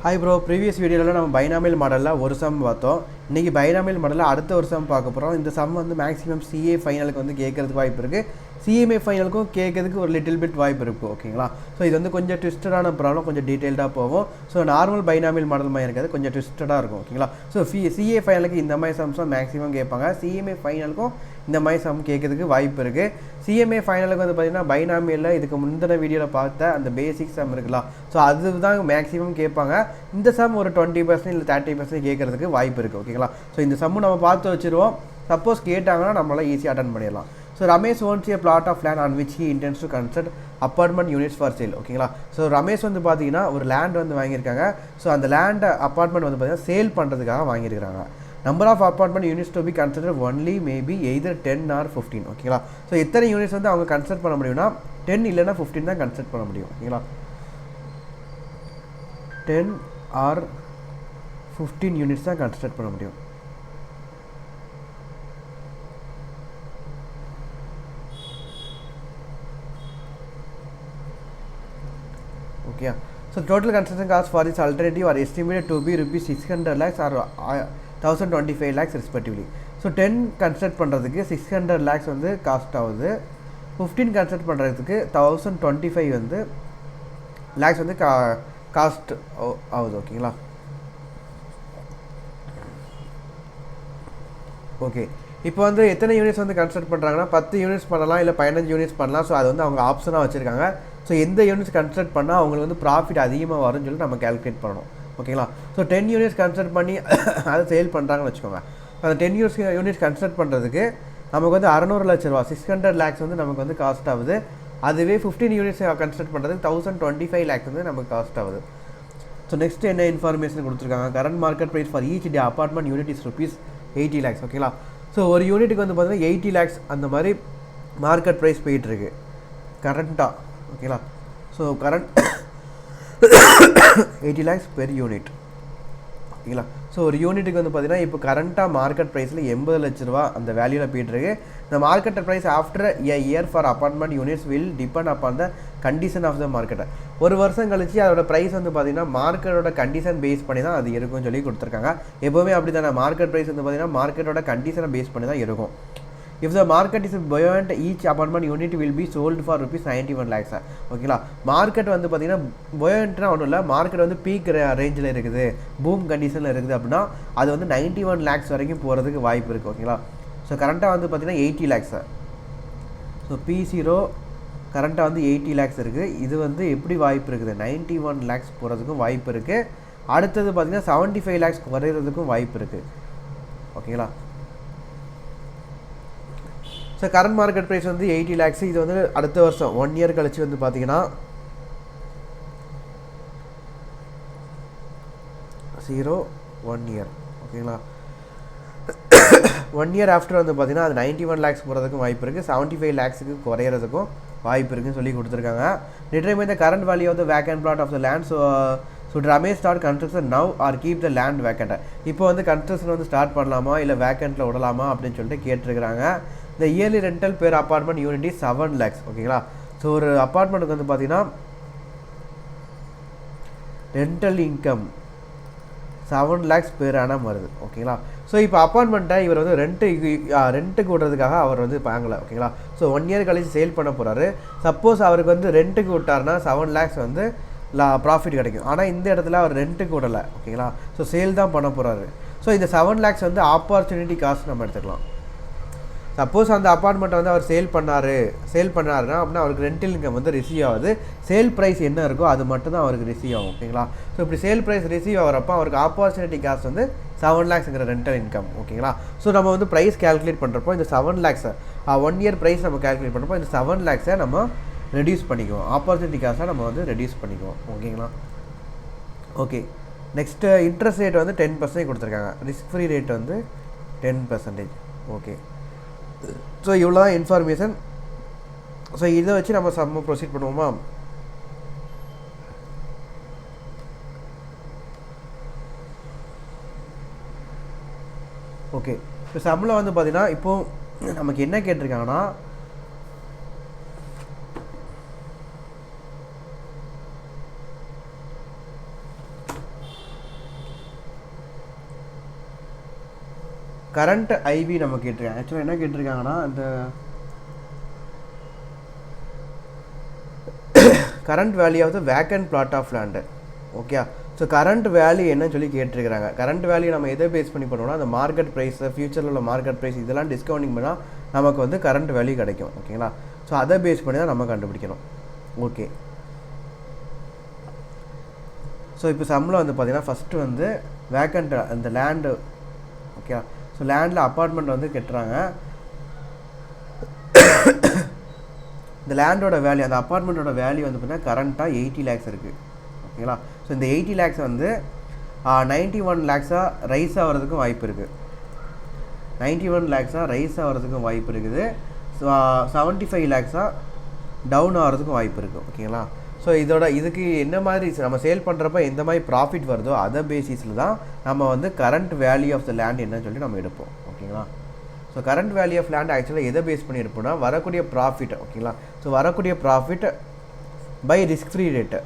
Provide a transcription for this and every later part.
Hi bro, previous வீடியோவில் நம்ம binomial மாடலில் ஒரு சம் பார்த்தோம். இன்றைக்கி பைனாமியல் மாடலில் அடுத்த ஒரு சம் பார்க்க போகிறோம். இந்த சம் வந்து மேக்ஸிமம் சிஏ ஃபைனலுக்கு வந்து கேட்கறதுக்கு வாய்ப்பு இருக்குது, சிஎம்ஏ ஃபைனலுக்கும் கேட்கறதுக்கு ஒரு லிட்டில் பிட் வாய்ப்பு இருக்குது. ஓகேங்களா? ஸோ இது வந்து கொஞ்சம் ட்விஸ்டடான ப்ராப்ளம், கொஞ்சம் டீட்டெயில்டாக போகும். ஸோ நார்மல் பைனாமியல் மாடல் மாதிரி இருக்காது, கொஞ்சம் ட்விஸ்டடாக இருக்கும். ஓகேங்களா? ஸோ சிஏ ஃபைனலுக்கு இந்த மாதிரி சம்ஸும் மேக்ஸிமம் கேட்பாங்க, சிஎம்ஏ ஃபைனலுக்கும் இந்த மாதிரி சம் கேட்கறதுக்கு வாய்ப்பு இருக்குது. சிஎம்ஏ ஃபைனலுக்கு வந்து பார்த்திங்கன்னா பைனாமியலில் இதுக்கு முந்தின வீடியோவில் பார்த்த அந்த பேசிக் சம் இருக்கலாம், ஸோ அதுதான் மேக்ஸிமம் கேட்பாங்க. இந்த சம் ஒரு 20% இல்லை 30% கேட்கறதுக்கு வாய்ப்பு இருக்குது. ஓகேங்களா? ஸோ இந்த சம்மு நம்ம பார்த்து வச்சுருவோம். சப்போஸ் கேட்டாங்கன்னா நம்மளால் ஈஸியாக அட்டன் பண்ணிடலாம். So Ramesh owns a plot of land on which he intends to construct apartment units for sale. ஓகேங்களா? ஸோ ரமேஷ் வந்து பார்த்தீங்கன்னா ஒரு லேண்ட் வந்து வாங்கியிருக்காங்க. ஸோ அந்த லேண்ட் அப்பார்ட்மெண்ட் வந்து பார்த்தீங்கன்னா சேல் பண்ணுறதுக்காக வாங்கியிருக்காங்க. Number of apartment units to be consider only maybe either 10 or 15. ஓகேங்களா? ஸோ எத்தனை யூனிட்ஸ் வந்து அவங்க கன்சிடர் பண்ண முடியும்னா 10 இல்லைன்னா 15 தான் கன்சிடர் பண்ண முடியும். ஓகேங்களா? 10 or 15 யூனிட்ஸ் தான் கன்சிடர் பண்ண முடியும். Okay, so total construction cost for this alternative are estimated to be rupees 600 lakhs or 1025 lakhs respectively. So 10 construct பண்ணுறதுக்கு 600 lakhs வந்து காஸ்ட் ஆகுது, 15 construct பண்ணுறதுக்கு 1025 வந்து lakhs வந்து காஸ்ட் ஆகுது. ஓகேங்களா? ஓகே, இப்போ வந்து எத்தனை யூனிட்ஸ் வந்து கன்ஸ்ட்ரக்ட் பண்ணுறாங்கன்னா 10 யூனிட்ஸ் பண்ணலாம், இல்லை 15 யூனிட்ஸ் பண்ணலாம். ஸோ அது வந்து அவங்க ஆப்ஷனாக வச்சுருக்காங்க. ஸோ எந்த யூனிட்ஸ் கன்ஸ்ட்ரக்ட் பண்ணால் அவங்களுக்கு வந்து ப்ராஃபிட் அதிகமாக வரும்னு சொல்லி நம்ம கேல்குலேட் பண்ணணும். ஓகேங்களா? ஸோ 10 யூனிட்ஸ் கன்ஸ்ட்ரக்ட் பண்ணி அதை சேல் பண்ணுறாங்கன்னு வச்சுக்கோங்க. அந்த 10 யூனிட்ஸ் கன்ஸ்ட்ரக்ட் பண்ணுறதுக்கு நமக்கு வந்து 600 லட்ச ரூபா, 600 lakhs வந்து நமக்கு வந்து காஸ்ட் ஆகுது. அதுவே 15 யூனிட்ஸ் கன்ஸ்ட்ரக்ட் பண்ணுறதுக்கு 1025 lakhs வந்து நமக்கு காஸ்ட் ஆகுது. ஸோ நெக்ஸ்ட் என்ன இன்ஃபர்மேஷன் கொடுத்துருக்காங்க, current market price for each day apartment unit is rupees 80 lakhs. ஓகேங்களா? ஸோ ஒரு யூனிட்டுக்கு வந்து பார்த்தீங்கன்னா 80 lakhs அந்த மாதிரி மார்க்கெட் ப்ரைஸ் போயிட்டுருக்கு கரண்ட்டாக. ஓகேங்களா? So current 80 lakhs per unit. ஓகேங்களா? ஸோ ஒரு யூனிட்டுக்கு வந்து பார்த்தீங்கன்னா இப்போ கரண்ட்டாக மார்க்கெட் ப்ரைஸில் 80 லட்ச ரூபா அந்த வேல்யூவில் போயிட்டுருக்கு. இந்த market price after a year for apartment units will depend upon the condition of the மார்க்கெட்டை. ஒரு வருஷம் கழிச்சு அதோட ப்ரைஸ் வந்து பார்த்தீங்கன்னா மார்க்கெட்டோட கண்டிஷன் பேஸ் பண்ணி தான் அது இருக்கும்னு சொல்லி கொடுத்துருக்காங்க. எப்போவுமே அப்படி தானே, மார்க்கெட் ப்ரைஸ் வந்து பார்த்தீங்கன்னா மார்க்கெட்டோட கண்டிஷனை பேஸ் பண்ணி தான் இருக்கும். If the market is buoyant, each apartment unit will be sold for rupees 91 lakhs. ஓகேங்களா? மார்க்கெட் வந்து பார்த்தீங்கன்னா buoyantனா ஒன்றும் இல்லை, மார்க்கெட் வந்து பீக் ரேஞ்சில் இருக்குது, பூம் கண்டிஷனில் இருக்குது அப்படின்னா அது வந்து 91 lakhs வரைக்கும் போகிறதுக்கு வாய்ப்பு இருக்குது. ஓகேங்களா? ஸோ கரண்ட்டாக வந்து பார்த்தீங்கன்னா 80 lakhs. ஸோ P0 கரண்ட்டாக வந்து 80 lakhs இருக்குது. இது வந்து எப்படி வாய்ப்பு இருக்குது, 91 lakhs போகிறதுக்கும் வாய்ப்பு இருக்குது. அடுத்தது பார்த்தீங்கன்னா 75 lakhs குறையிறதுக்கும் வாய்ப்பு இருக்குது. ஓகேங்களா? ஸோ கரண்ட் மார்க்கெட் ப்ரைஸ் வந்து 80 lakhs. இது வந்து அடுத்த வருஷம் 1 year கழிச்சு வந்து பார்த்தீங்கன்னா 1 year. ஓகேங்களா? 1 year ஆஃப்டர் வந்து பார்த்தீங்கன்னா அது 91 lakhs போகிறதுக்கும் வாய்ப்பு இருக்குது, 75 lakhsக்கு குறையிறதுக்கும் வாய்ப்பு இருக்குன்னு சொல்லி கொடுத்துருக்காங்க. Determine the current value of the vacant plot of the land. So Ramesh start construction now or keep the land vacant. இப்போ வந்து கன்ஸ்ட்ரக்ஷன் வந்து ஸ்டார்ட் பண்ணலாமா இல்லை வேக்கண்ட்டில் விடலாமா அப்படின்னு சொல்லிட்டு கேட்டிருக்கிறாங்க. இந்த இயர்லி ரெண்டல் பேர் அப்பார்ட்மெண்ட் யூனிட் இஸ் 7 lakhs. ஓகேங்களா? ஸோ ஒரு அப்பார்ட்மெண்ட்டுக்கு வந்து பார்த்தீங்கன்னா ரெண்டல் இன்கம் 7 lakhs பேர் ஆனால் வருது. ஓகேங்களா? ஸோ இப்போ அப்பார்ட்மெண்ட்டை இவர் வந்து ரெண்ட்டுக்கு விடுறதுக்காக அவர் வந்து வாங்கலை. ஓகேங்களா? ஸோ 1 year கழிச்சு சேல் பண்ண போகிறாரு. சப்போஸ் அவருக்கு வந்து ரெண்ட்டுக்கு விட்டார்னா 7 lakhs வந்து ப்ராஃபிட் கிடைக்கும். ஆனால் இந்த இடத்துல அவர் ரெண்ட்டுக்கு விடலை. ஓகேங்களா? ஸோ சேல் தான் பண்ண போகிறாரு. ஸோ இந்த 7 lakhs வந்து ஆப்பர்ச்சுனிட்டி காஸ்ட் நம்ம எடுத்துக்கலாம். சப்போஸ் அந்த அப்பார்ட்மெண்ட்டை வந்து அவர் சேல் பண்ணாருன்னா அப்படின்னா அவருக்கு ரெண்டல் இன்கம் வந்து ரிசீவ் ஆகுது. சேல் ப்ரைஸ் என்ன இருக்கோ அது மட்டும் தான் அவருக்கு ரிசீவ் ஆகும். ஓகேங்களா? ஸோ இப்படி சேல் ப்ரைஸ் ரிசீவ் ஆகிறப்போ அவருக்கு ஆப்பர்ச்சுனிட்டி காஸ்ட் வந்து 7 lakhsங்கிற ரெண்டல் இன்கம். ஓகேங்களா? ஸோ நம்ம வந்து ப்ரைஸ் கேல்குலேட் பண்ணுறப்போ இந்த 7 lakhs 1 year ப்ரைஸ் நம்ம கேல்குலேட் பண்ணுறப்போ இந்த 7 lakhsை நம்ம ரெடியூஸ் பண்ணிக்குவோம், ஆப்பர்ச்சுனிட்டி காஸ்ட்டாக நம்ம வந்து ரெடியூஸ் பண்ணிக்குவோம். ஓகேங்களா? ஓகே, நெக்ஸ்ட்டு இன்ட்ரெஸ்ட் ரேட் வந்து 10% கொடுத்துருக்காங்க, ரிஸ்க் ஃப்ரீ ரேட் வந்து 10%. ஓகே, ஸோ இவ்வளோ தான் இன்ஃபர்மேஷன். ஸோ இதை வச்சு நம்ம சம்ம ப்ரொசீட் பண்ணுவோமா? ஓகே, இப்போ சம்மில் வந்து பார்த்தீங்கன்னா இப்போது நமக்கு என்ன கேட்டிருக்காங்கன்னா கரண்ட் ஐவி நம்ம கேட்டிருக்காங்க. ஆக்சுவலாக என்ன கேட்டிருக்காங்கன்னா இந்த current value of the vacant plot of land. Okay, so current value என்னன்னு சொல்லி கேட்டிருக்கிறாங்க. கரண்ட் வேல்யூ நம்ம எதை பேஸ் பண்ணி பண்ணுவோம்னா அந்த மார்க்கெட் ப்ரைஸ், ஃபியூச்சரில் உள்ள மார்க்கெட் ப்ரைஸ் இதெல்லாம் டிஸ்கவுண்டிங் பண்ணால் நமக்கு வந்து கரண்ட் வேல்யூ கிடைக்கும். ஓகேங்களா, ஸோ அதை பேஸ் பண்ணி தான் நம்ம கண்டுபிடிக்கணும். ஓகே, ஸோ இப்போ சம்மில் வந்து பார்த்திங்கன்னா ஃபஸ்ட்டு வந்து வேக்கண்ட் அந்த லேண்டு. ஓகே, ஸோ லேண்டில் அப்பார்ட்மெண்ட் வந்து கட்டுறாங்க. இந்த லேண்டோட வேல்யூ, அந்த அப்பார்ட்மெண்ட்டோட வேல்யூ வந்து பார்த்திங்கன்னா கரண்ட்டாக 80 lakhs இருக்குது. ஓகேங்களா, ஸோ இந்த 80 lakhs வந்து 91 lakhs ரைஸ் ஆகிறதுக்கும் வாய்ப்பு இருக்குது. 91 lakhs ரைஸ் ஆகிறதுக்கும் வாய்ப்பு இருக்குது. ஸோ 75 lakhs டவுன் ஆகிறதுக்கும் வாய்ப்பு இருக்குது. ஓகேங்களா, ஸோ இதுக்கு என்ன மாதிரி நம்ம சேல் பண்ணுறப்ப எந்த மாதிரி ப்ராஃபிட் வருதோ அதை பேசிஸில் தான் நம்ம வந்து current value of the land என்னன்னு சொல்லி நம்ம எடுப்போம். ஓகேங்களா, so current value of land ஆக்சுவலாக எதை பேஸ் பண்ணி இருப்போம்னா வரக்கூடிய ப்ராஃபிட். ஓகேங்களா, ஸோ வரக்கூடிய profit by risk free rate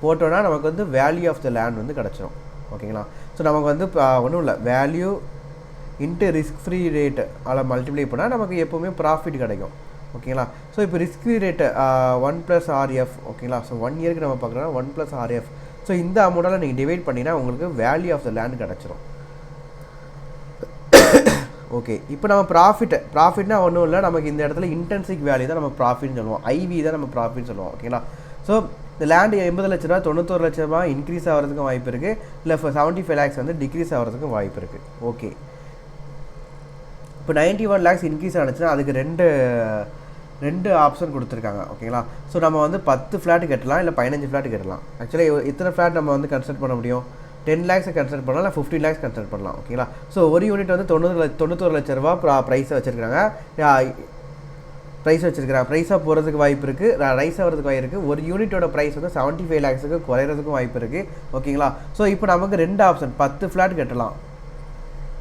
போட்டோன்னா நமக்கு வந்து வேல்யூ ஆஃப் த லேண்ட் வந்து கிடச்சிரும். ஓகேங்களா, ஸோ நமக்கு வந்து ஒன்றும் இல்லை, value into risk free rate அதில் மல்டிப்ளை பண்ணால் நமக்கு எப்போவுமே ப்ராஃபிட் கிடைக்கும். ஓகேங்களா, ஸோ இப்போ ரிஸ்க் ஃப்ரீ ரேட்டு 1+RF. ஓகேங்களா, ஸோ 1 இயருக்கு நம்ம பார்க்குறோன்னா 1+RF. ஸோ இந்த அமௌண்ட்டால் நீங்கள் டிவைட் பண்ணிங்கன்னா உங்களுக்கு வேல்யூ ஆஃப் த லேண்ட் கிடச்சிரும். ஓகே, இப்போ நம்ம ப்ராஃபிட்னா ஒன்றும் இல்லை, நமக்கு இந்த இடத்துல இன்டென்சிக் வேல்யூ தான் நம்ம ப்ராஃபிட்னு சொல்லுவோம், ஐவி தான் நம்ம ப்ராஃபிட்னு சொல்லுவோம். ஓகேங்களா, ஸோ இந்த லேண்டு 80 லட்ச ரூபா 91 லட்ச ரூபா இன்க்ரீஸ் ஆகிறதுக்கும் வாய்ப்பு இருக்குது, இல்லை 75 lakhs வந்து டிக்ரீஸ் ஆகிறதுக்கும் வாய்ப்பு இருக்குது. ஓகே, இப்போ 91 lakhs இன்க்ரீஸ் ஆனிச்சுன்னா அதுக்கு ரெண்டு ஆப்ஷன் கொடுத்துருக்காங்க. ஓகேங்களா, ஸோ நம்ம வந்து 10 ஃப்ளாட் கட்டலாம், இல்லை 15 ஃப்ளாட் கட்டலாம். ஆக்சுவலாக எத்தனை ஃப்ளாட் நம்ம வந்து கன்ஸ்ட்ரக்ட் பண்ண முடியும்? 10 lakhs கன்ஸ்ட்ரக்ட் பண்ணலாம், இல்லை 15 lakhs கன்ஸ்ட்ரக்ட் பண்ணலாம். ஓகேங்களா, ஸோ ஒரு யூனிட் வந்து 91 லட்ச ரூபா ப்ரைஸை வச்சுருக்காங்க. ப்ரைஸாக போகிறதுக்கு வாய்ப்பு இருக்குது, ரைஸ் ஆகிறதுக்கு வாய்ப்பு இருக்குது. ஒரு யூனிட்டோட ப்ரைஸ் வந்து 75 lakhs குறையிறதுக்கும் வாய்ப்பு இருக்குது. ஓகேங்களா, ஸோ இப்போ நமக்கு 2 ஆப்ஷன், 10 ஃப்ளாட் கட்டலாம்,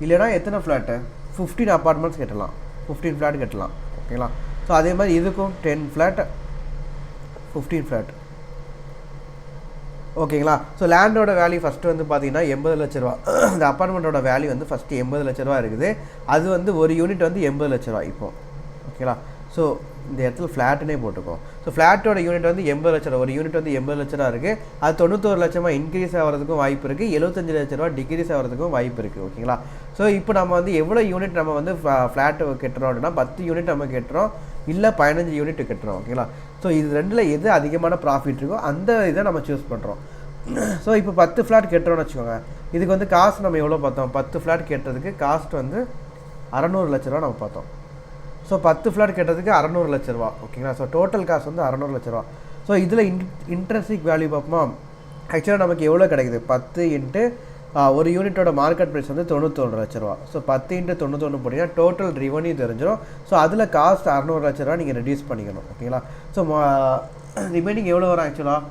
இல்லைனா எத்தனை ஃப்ளாட்டு 15 அப்பார்ட்மெண்ட்ஸ் கட்டலாம், 15 ஃப்ளாட் கட்டலாம். ஓகேங்களா, ஸோ அதே மாதிரி இதுக்கும் 10 ஃப்ளாட் 15 ஃப்ளாட். ஓகேங்களா, ஸோ லேண்டோட வேல்யூ ஃபஸ்ட்டு வந்து பார்த்தீங்கன்னா 80 லட்ச ரூபா. இந்த அப்பார்ட்மெண்ட்டோட வேல்யூ வந்து ஃபஸ்ட்டு 80 லட்ச ரூபா இருக்குது. அது வந்து ஒரு யூனிட் வந்து 80 லட்ச ரூபா இப்போ. ஓகேங்களா, ஸோ இந்த இடத்துல ஃப்ளாட்டுனே போட்டுக்கோம். ஸோ ஃப்ளாட்டோட யூனிட் வந்து 80 லட்ச ரூபா, ஒரு யூனிட் வந்து 80 லட்ச ரூபா இருக்குது. அது 91 லட்சமாக இன்க்ரீஸ் ஆகிறதுக்கும் வாய்ப்பு இருக்குது, 75 லட்ச ரூபா டிக்ரீஸ் ஆகிறதுக்கும் வாய்ப்பு இருக்குது. ஓகேங்களா, ஸோ இப்போ நம்ம வந்து எவ்வளோ யூனிட் நம்ம வந்து ஃப்ளாட்டு கட்டுறோம் அப்படின்னா 10 யூனிட் நம்ம கட்டுறோம், இல்லை 15 யூனிட் கட்டுறோம். ஓகேங்களா, ஸோ இது ரெண்டில் எது அதிகமான ப்ராஃபிட் இருக்கோ அந்த இதை நம்ம சூஸ் பண்ணுறோம். ஸோ இப்போ 10 ஃப்ளாட் கட்டுறோன்னு வச்சுக்கோங்க, இதுக்கு வந்து காஸ்ட் நம்ம எவ்வளோ பார்த்தோம்? 10 ஃப்ளாட் கட்டுறதுக்கு காஸ்ட் வந்து 600 லட்ச ரூபா நம்ம பார்த்தோம். ஸோ 10 ஃப்ளாட் கட்டுறதுக்கு 600 லட்ச ரூபா. ஓகேங்களா, ஸோ டோட்டல் காஸ்ட் வந்து 600 லட்ச ரூபா. ஸோ இதில் இன்ட்ரெஸ்டிக் வேல்யூ பார்ப்போமா? ஆக்சுவலாக நமக்கு எவ்வளோ கிடைக்குது? 10 இன்ட்டு ஒரு யூனிட்டோட மார்க்கெட் ப்ரைஸ் வந்து 91 லட்ச ரூபா. ஸோ 10 இன்ட்டு 91 போட்டிங்கன்னா டோட்டல் ரெவன்யூ தெரிஞ்சிடும். ஸோ அதில் காஸ்ட் 600 லட்ச ரூபா நீங்கள் ரெடியூஸ் பண்ணிக்கணும். ஓகேங்களா, ஸோ ரிமைனிங் எவ்வளோ வரும்? ஆக்சுவலாக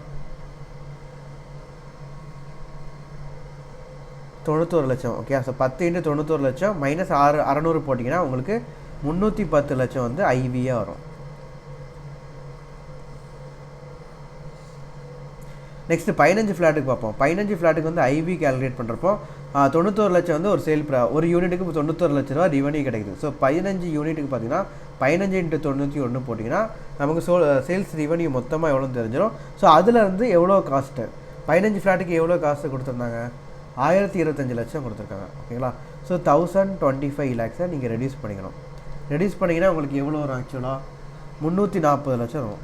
91 லட்சம். ஓகே, ஸோ 10 இன்ட்டு 91 லட்சம் மைனஸ் 600 போட்டிங்கன்னா உங்களுக்கு 310 லட்சம் வந்து ஐவியாக வரும். நெக்ஸ்ட்டு 15 ஃப்ளாட்டுக்கு பார்ப்போம். 15 ஃப்ளாட்டுக்கு வந்து ஐவி கேல்குலேட் பண்ணுறப்போ 91 லட்சம் வந்து ஒரு யூனிட்டுக்கு 91 லட்ச ரூபா ரெவன்யூ கிடைக்குது. ஸோ 15 யூனிட்டுக்கு பார்த்தீங்கன்னா 15 இன்ட்டு 91 போட்டிங்கன்னா நமக்கு சேல்ஸ் ரெவன்யூ மொத்தமாக எவ்வளோன்னு தெரிஞ்சிடும். ஸோ அதில் இருந்து எவ்வளோ காஸ்ட்டு 15 ஃப்ளாட்டுக்கு எவ்வளோ காஸ்ட்டு கொடுத்துருந்தாங்க? 1025 லட்சம் கொடுத்துருக்காங்க. ஓகேங்களா, ஸோ 1025 lakhs நீங்கள் ரெடியூஸ் பண்ணிக்கணும். ரெடியூஸ் பண்ணிங்கன்னா உங்களுக்கு எவ்வளோ வரும்? ஆக்சுவலாக 340 லட்சம் வரும்.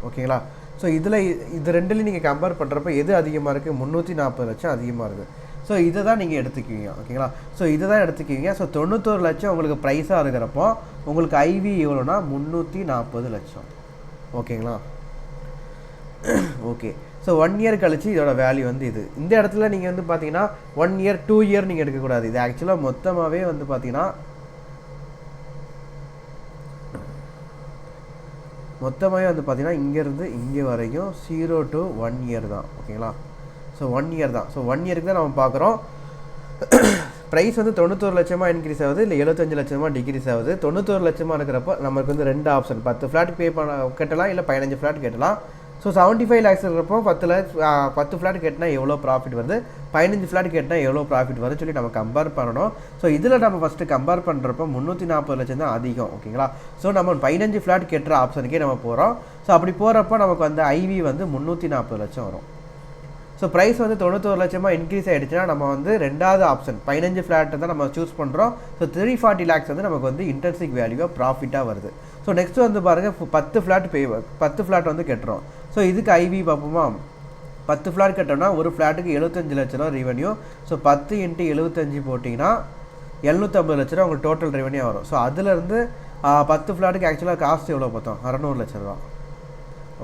ஓகேங்களா, ஸோ இது ரெண்டுலேயும் நீங்கள் கம்பேர் பண்ணுறப்ப எது அதிகமாக இருக்குது? 340 லட்சம் அதிகமாக இருக்குது. ஸோ இதை தான் நீங்கள் எடுத்துக்குவீங்க. ஓகேங்களா, ஸோ இதை தான் எடுத்துக்குவீங்க. ஸோ 91 லட்சம் உங்களுக்கு ப்ரைஸாக இருக்கிறப்போ உங்களுக்கு ஐவி எவ்வளோனா 340 லட்சம். ஓகேங்களா, ஓகே, ஸோ 1 இயர் கழிச்சு இதோட வேல்யூ வந்து இது. இந்த இடத்துல நீங்கள் வந்து பார்த்தீங்கன்னா 1 இயர் 2 இயர் நீங்கள் எடுக்கக்கூடாது. இது ஆக்சுவலாக மொத்தமாகவே வந்து பார்த்தீங்கன்னா இங்கேருந்து இங்கே வரைக்கும் 0 to 1 இயர் தான். ஓகேங்களா, ஸோ 1 இயர் தான். ஸோ 1 இயருக்கு தான் நம்ம பார்க்குறோம். ப்ரைஸ் வந்து 91 லட்சமாக இன்க்ரீஸ் ஆகுது, இல்லை 75 லட்சமாக டிக்ரீஸ் ஆகுது. 91 லட்சமாக இருக்கிறப்போ நமக்கு வந்து 2 ஆப்ஷன், 10 ஃப்ளாட் கட்டலாம், இல்லை 15 ஃப்ளாட் கட்டலாம். ஸோ 75 lakhs இருக்கிறப்போ 10 ஃப்ளாட் கேட்டினா எவ்வளோ ப்ராஃபிட் வருது, 15 ஃப்ளாட் கேட்டினா எவ்வளோ ப்ராஃபிட் வருதுன்னு சொல்லி நம்ம கம்பேர் பண்ணணும். ஸோ இதில் நம்ம ஃபஸ்ட்டு கம்பேர் பண்ணுறப்போ 340 லட்சம் தான் அதிகம். ஓகேங்களா. ஸோ நம்ம 15 ஃப்ளாட் கேட்டுற ஆப்ஷனுக்கே நம்ம போகிறோம். ஸோ அப்படி போகிறப்போ நமக்கு வந்து ஐவி வந்து 340 லட்சம் வரும். ஸோ ப்ரைஸ் வந்து 91 லட்சமாக இன்க்ரீஸ் ஆகிடுச்சுன்னா நம்ம வந்து ரெண்டாவது ஆப்ஷன் 15 ஃப்ளாட்டை தான் நம்ம சூஸ் பண்ணுறோம். ஸோ 340 lakhs வந்து நமக்கு வந்து இன்ட்ரென்சிக் வேல்யூவாக ப்ராஃபிட்டாக வருது. ஸோ நெக்ஸ்ட் வந்து பாருங்கள் 10 ஃப்ளாட் வந்து கட்டுறோம். ஸோ இதுக்கு ஐவி பார்ப்போமா, 10 ஃப்ளாட் கட்டோம்னா ஒரு ஃப்ளாட்டுக்கு 75 லட்ச ரூபா ரெவன்யூ. ஸோ 10 × 75 போட்டிங்கன்னா 750 லட்ச ரூபா உங்களுக்கு டோட்டல் ரெவன்யூ வரும். ஸோ அதுலேருந்து 10 ஃப்ளாட்டுக்கு ஆக்சுவலாக காஸ்ட் எவ்வளோ பார்த்தோம், 600 லட்ச ரூபா.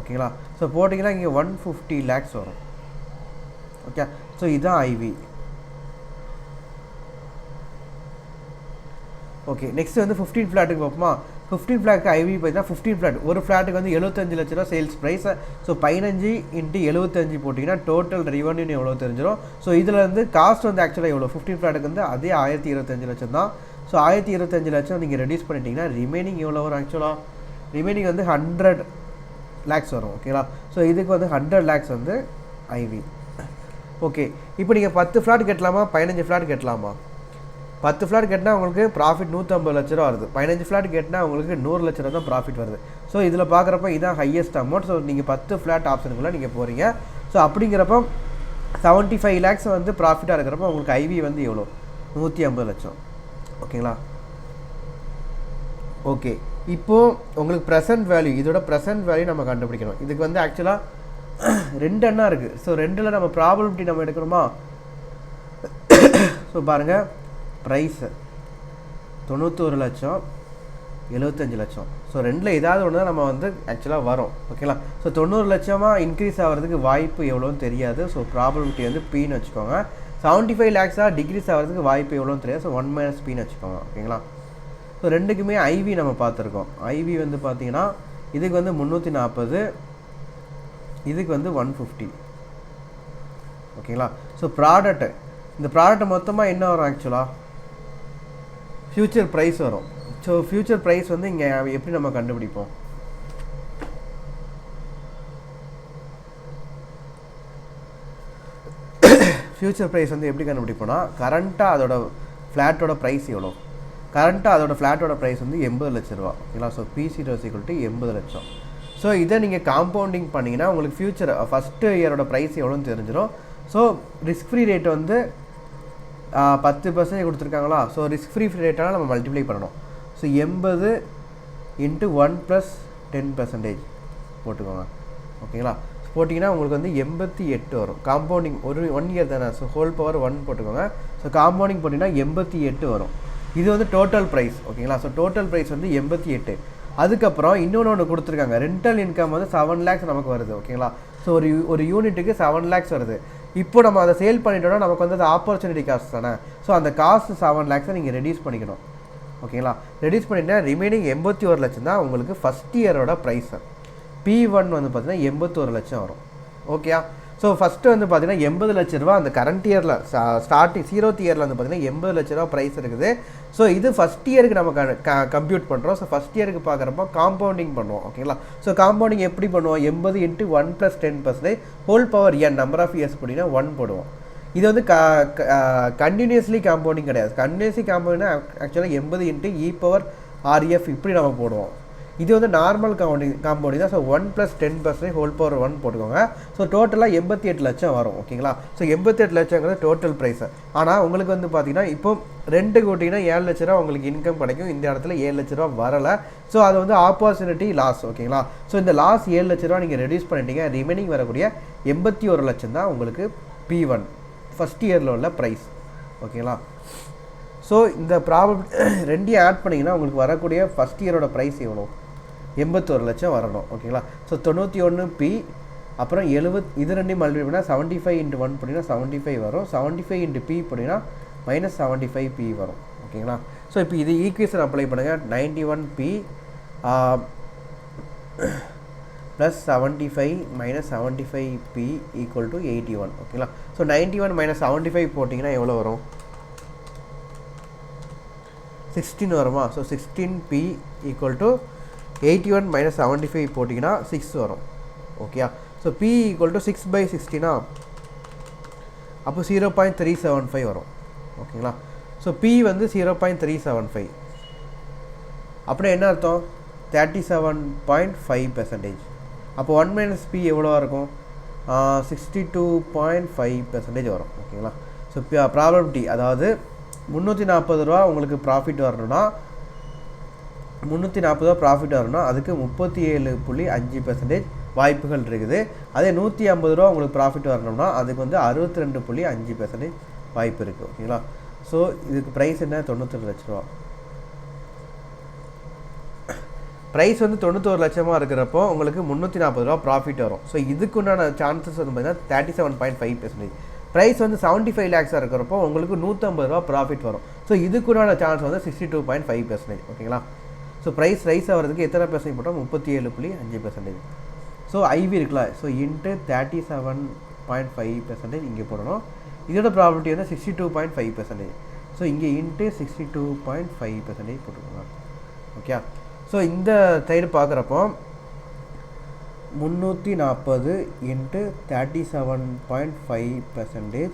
ஓகேங்களா. ஸோ போட்டிங்கன்னா இங்கே 150 lakhs வரும். ஓகே. ஸோ இதுதான் ஐவி. ஓகே. நெக்ஸ்ட் வந்து 15 ஃப்ளாட்டுக்கு பார்ப்போமா. 15 ஃப்ளாட்டுக்கு ஐவி பார்த்தீங்கன்னா 15 ஃப்ளாட் ஒரு ஃப்ளாட்டுக்கு வந்து 75 லட்ச ரூபா சேல்ஸ் ப்ரைஸ். ஸோ 15 × 75 போட்டிங்கன்னா டோட்டல் ரெவன்யூ எவ்வளோ தெரிஞ்சிடும். ஸோ இதில் வந்து காஸ்ட் வந்து ஆக்சுவலாக எவ்வளோ 15 ஃப்ளாட்டுக்கு வந்து அதே 1025 லட்சம் தான். ஸோ 1025 லட்சம் நீங்கள் ரெடியூஸ் பண்ணிட்டீங்கன்னா ரிமைனிங் எவ்வளோ வரும், ஆக்சுவலாக ரிமைனிங் வந்து 100 lakhs வரும். ஓகேங்களா. ஸோ இதுக்கு வந்து 100 lakhs வந்து ஐவி. ஓகே. இப்போ நீங்கள் 10 ஃப்ளாட் கட்டலாமா 15 ஃப்ளாட் கட்டலாமா. 10 ஃப்ளாட் கட்டினா உங்களுக்கு ப்ராஃபிட் 150 லட்ச ரூபா வருது. 15 ஃப்ளாட் கட்டினா உங்களுக்கு 100 லட்ச ரூபா தான் ப்ராஃபிட் வருது. ஸோ இதில் பார்க்குறப்ப இதுதான் ஹையஸ்ட் அமௌண்ட். ஸோ நீங்கள் 10 ஃப்ளாட் ஆப்ஷனுக்குள்ளே நீங்கள் போகிறீங்க. ஸோ அப்படிங்கிறப்ப 75 lakhs வந்து ப்ராஃபிட்டாக இருக்கிறப்ப உங்களுக்கு ஐவி வந்து எவ்வளோ, 150 லட்சம். ஓகேங்களா. ஓகே. இப்போது உங்களுக்கு ப்ரெசன்ட் வேல்யூ, இதோட ப்ரெசன்ட் வேல்யூ நம்ம கண்டுபிடிக்கணும். இதுக்கு வந்து ஆக்சுவலாக 2 எண்ணா இருக்குது. ஸோ 2ல் நம்ம ப்ராபபிலிட்டி நம்ம எடுக்கணுமா. ஸோ பாருங்கள், ப்ரைஸு 91 லட்சம் 75 லட்சம். ஸோ 2ல் ஏதாவது ஒன்று தான் நம்ம வந்து ஆக்சுவலாக வரும். ஓகேங்களா. ஸோ 90 லட்சமாக இன்க்ரீஸ் ஆகிறதுக்கு வாய்ப்பு எவ்வளோன்னு தெரியாது. ஸோ ப்ராபபிலிட்டி வந்து பின்னு வச்சுக்கோங்க. 75 lakhs டிக்ரீஸ் ஆகிறதுக்கு வாய்ப்பு எவ்வளோன்னு தெரியாது. ஸோ 1 - பின்னு வச்சுக்கோங்க. ஓகேங்களா. ஸோ ரெண்டுக்குமே ஐவி நம்ம பார்த்துருக்கோம். ஐவி வந்து பார்த்தீங்கன்னா இதுக்கு வந்து 340, இதுக்கு வந்து 150. ஓகேங்களா. ஸோ ப்ராடக்ட், இந்த ப்ராடக்ட் மொத்தமாக என்ன வரும், ஆக்சுவலாக ஃப்யூச்சர் ப்ரைஸ் வரும். ஸோ ஃப்யூச்சர் ப்ரைஸ் வந்து இங்கே எப்படி நம்ம கண்டுபிடிப்போம். ஃப்யூச்சர் ப்ரைஸ் வந்து எப்படி கண்டுபிடிப்போம்னா கரண்ட்டாக அதோட ஃப்ளாட்டோட ப்ரைஸ் எவ்வளோ, கரண்ட்டாக அதோட ஃப்ளாட்டோட ப்ரைஸ் வந்து 80 லட்ச ரூபா. ஓகேங்களா. ஸோ PC/E = 80 லட்சம். ஸோ இதை நீங்கள் காம்பவுண்டிங் பண்ணிங்கன்னா உங்களுக்கு ஃப்யூச்சர் ஃபஸ்ட்டு இயரோட ப்ரைஸ் எவ்வளோன்னு தெரிஞ்சிடும். ஸோ ரிஸ்க் ஃப்ரீ ரேட் வந்து 10% கொடுத்துருக்காங்களா. ஸோ ரிஸ்க் ஃப்ரீ ரேட்டால் நம்ம மல்டிப்ளை பண்ணணும். ஸோ 80 × 1 + 10% போட்டுக்கோங்க. ஓகேங்களா. போட்டிங்கன்னா உங்களுக்கு வந்து 88 வரும். காம்பவுண்டிங் ஒரு 1 இயர் தானே. ஸோ ஹோல் பவர் 1 போட்டுக்கோங்க. ஸோ காம்பவுண்டிங் போட்டிங்கன்னா 88 வரும். இது வந்து டோட்டல் ப்ரைஸ். ஓகேங்களா. ஸோ டோட்டல் ப்ரைஸ் வந்து 88. அதுக்கப்புறம் இன்னொன்று கொடுத்துருக்காங்க, ரெண்டல் இன்கம் வந்து 7 lakhs நமக்கு வருது. ஓகேங்களா. ஸோ ஒரு யூனிட்டுக்கு 7 lakhs வருது. இப்போ நம்ம அதை சேல் பண்ணிட்டோம்னா நமக்கு வந்து அது ஆப்பர்ச்சுனிட்டி காஸ்ட் தானே. ஸோ அந்த காஸ்ட் 7 lakhs நீங்கள் ரெடியூஸ் பண்ணிக்கணும். ஓகேங்களா. ரெடியூஸ் பண்ணிட்டீங்கன்னா ரிமைனிங் 81 லட்சம் தான் உங்களுக்கு ஃபஸ்ட் இயரோட ப்ரைஸு. P1 வந்து பார்த்தீங்கன்னா 81 லட்சம் வரும். ஓகே. ஸோ ஃபஸ்ட்டு வந்து பார்த்தீங்கன்னா 80 லட்ச ரூபா அந்த கரண்ட் இயரில் ஸ்டார்டிங் 0th இயரில் வந்து பார்த்தீங்கன்னா 80 லட்ச ரூபா ப்ரைஸ் இருக்குது. ஸோ இது ஃபஸ்ட் இயருக்கு நம்ம கம்ப்யூட் பண்ணுறோம். ஸோ ஃபஸ்ட் இயருக்கு பார்க்குறப்போ காம்பவுண்டிங் பண்ணுவோம். ஓகேங்களா. ஸோ காம்பவுண்டிங் எப்படி பண்ணுவோம், 80 × 1 + 10% whole power n number of years போட்டிங்கன்னா 1 போடுவோம். இது வந்து கண்டினியூஸ்லி காம்பவுண்டிங் கிடையாது. கண்டினியூஸ்லி காம்பவுண்டிங்னா ஆக்சுவலாக 80 × E⁻RF இப்படி நம்ம போடுவோம். இது வந்து நார்மல் காம்பவுண்டிங் தான். ஸோ 1 + 10% ஹோல் பவர் 1 போட்டுக்கோங்க. ஸோ டோட்டலாக 88 லட்சம் வரும். ஓகேங்களா. ஸோ 88 லட்சங்கிறது டோட்டல் ப்ரைஸு. ஆனால் உங்களுக்கு வந்து பார்த்தீங்கன்னா இப்போ 2 கூட்டிங்கன்னா 7 லட்ச ரூபா உங்களுக்கு இன்கம் கிடைக்கும். இந்த இடத்துல 7 லட்ச ரூபா வரலை. ஸோ அது வந்து ஆப்பர்ச்சுனிட்டி லாஸ். ஓகேங்களா. ஸோ இந்த லாஸ் 7 லட்ச ரூபா நீங்கள் ரெடியூஸ் பண்ணிட்டீங்க. ரிமைனிங் வரக்கூடிய 81 லட்சம் தான் உங்களுக்கு P1 ஃபஸ்ட் இயரில் உள்ள ப்ரைஸ். ஓகேங்களா. ஸோ இந்த ரெண்டையும் ஆட் பண்ணிங்கன்னா உங்களுக்கு வரக்கூடிய ஃபஸ்ட் இயரோட ப்ரைஸ் எவ்வளோ, 81 லட்சம் வரணும். ஓகேங்களா. ஸோ 91 P அப்புறம் 70, இது ரெண்டையும் மல்டிப்ளை பண்ணால் 75 × 1 போட்டிங்கன்னா 75 வரும். 75 × P போட்டிங்கன்னா -75 P வரும். ஓகேங்களா. ஸோ இப்போ இது ஈக்குவேஷன் அப்ளை பண்ணுங்கள். 91 P + 75 - 75 P = 81. ஓகேங்களா. ஸோ 91 - 75 போட்டிங்கன்னா எவ்வளோ வரும், 16 வருமா. ஸோ 16 P = 81 - 75 போட்டிங்கன்னா 6 வரும். Okay. So P equal to 6/60னா அப்போ 0.375 வரும் ஓகேங்களா. ஸோ P வந்து 0.375 அப்படியே என்ன அர்த்தம் 37.5%. அப்போ 1 - P எவ்வளோவா இருக்கும் 62.5% வரும் ஓகேங்களா. ஸோ ப்ராபபிலிட்டி அதாவது 340 ரூபா உங்களுக்கு ப்ராஃபிட் வரணும்னா 340 ரூபா ப்ராஃபிட் வரணும்னா அதுக்கு 37.5% வாய்ப்புகள் இருக்குது. அதே 150 ரூபா உங்களுக்கு ப்ராஃபிட் வரணும்னா அதுக்கு வந்து 62.5% வாய்ப்பு இருக்குது ஓகேங்களா. ஸோ இதுக்கு ப்ரைஸ் என்ன 92 லட்ச ரூபா. ப்ரைஸ் வந்து 91 லட்சமாக இருக்கிறப்போ உங்களுக்கு 340 ரூபா ப்ராஃபிட் வரும். ஸோ இதுக்குண்டான சான்சஸ் வந்து பார்த்தீங்கன்னா 37.5%. ப்ரைஸ் வந்து 75 லேக்ஸாக இருக்கிறப்போ உங்களுக்கு 150 ரூபா ப்ராஃபிட் வரும். ஸோ இதுக்குண்டான சான்ஸ் வந்து 62.5% ஓகேங்களா. ஸோ ப்ரைஸ் ரைஸ் ஆகிறதுக்கு எத்தனை பர்சன்ட் போட்டோம் 37.5%. ஸோ ஐவி இருக்குல்ல ஸோ இன்ட்டு 37.5% இங்கே போடணும். இதோட ப்ராபபிலிட்டி வந்து 62.5%. ஸோ இங்கே இன்ட்டு 62.5% போட்டுக்கோங்க ஓகே. ஸோ இந்த சைடு பார்க்குறப்போ 340 இன்ட்டு 37.5%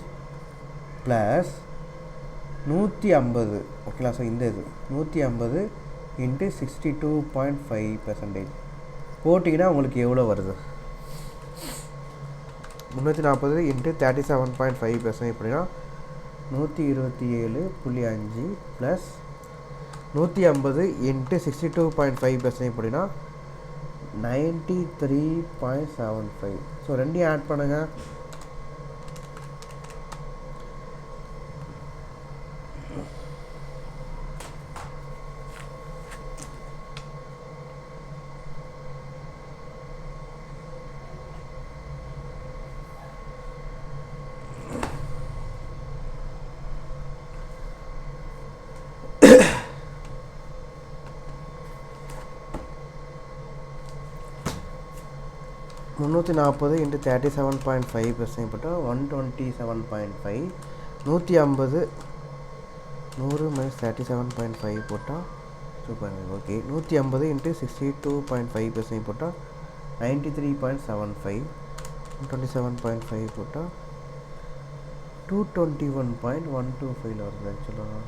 ப்ளஸ் 150 ஓகேங்களா. ஸோ இந்த இது 150 இன்ட்டு 62.5% போட்டிங்கன்னா உங்களுக்கு எவ்வளோ வருது 340 இன்ட்டு 37.5% எப்படின்னா 127.5 ப்ளஸ் 150 இன்ட்டு 62.5% எப்படின்னா 93.75. ஸோ ரெண்டையும் ஆட் பண்ணுங்கள். முந்நூற்றி 40 இன்ட்டு 37.5% போட்டால் 127.5. 150 100 - 37.5 போட்டால் சூப்பர் ஓகே. 150 இன்ட்டு 62.5% போட்டால் 93.75. 27.5 போட்டால் 221.125 வருது ஆக்சுவலாக.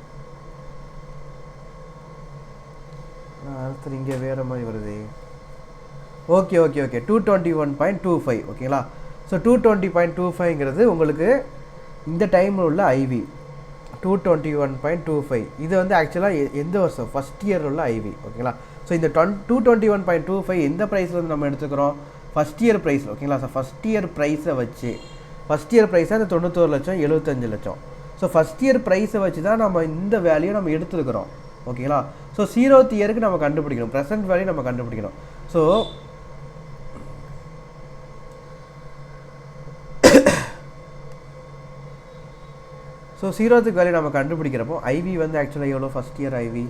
அடுத்து இங்கே வேறு மாதிரி வருது. ஓகே 221.25 ஓகேங்களா. ஸோ 220.25ங்கிறது உங்களுக்கு இந்த டைமில் உள்ள ஐவி 221.25. இது வந்து ஆக்சுவலாக எந்த வருஷம் ஃபஸ்ட் இயர் உள்ள ஐவி ஓகேங்களா. ஸோ இந்த 221.25 எந்த ப்ரைஸில் வந்து நம்ம எடுத்துக்கிறோம் ஃபஸ்ட் இயர் ப்ரைஸ் ஓகேங்களா. ஸோ ஃபஸ்ட் இயர் ப்ரைஸை வச்சு ஃபஸ்ட் இயர் ப்ரைஸாக அந்த 91 லட்சம் 75 லட்சம். ஸோ ஃபஸ்ட் இயர் ப்ரைஸை வச்சு தான் நம்ம இந்த வேல்யூ நம்ம எடுத்துருக்கிறோம் ஓகேங்களா. ஸோ 0th இயருக்கு நம்ம கண்டுபிடிக்கணும் ப்ரெசென்ட் வேல்யூ நம்ம கண்டுபிடிக்கணும். ஸோ ஸோ 0th வேல்யூ நம்ம கண்டுபிடிக்கிறப்போ ஐவி வந்து ஆக்சுவலாக எவ்வளோ ஃபஸ்ட் இயர் ஐவி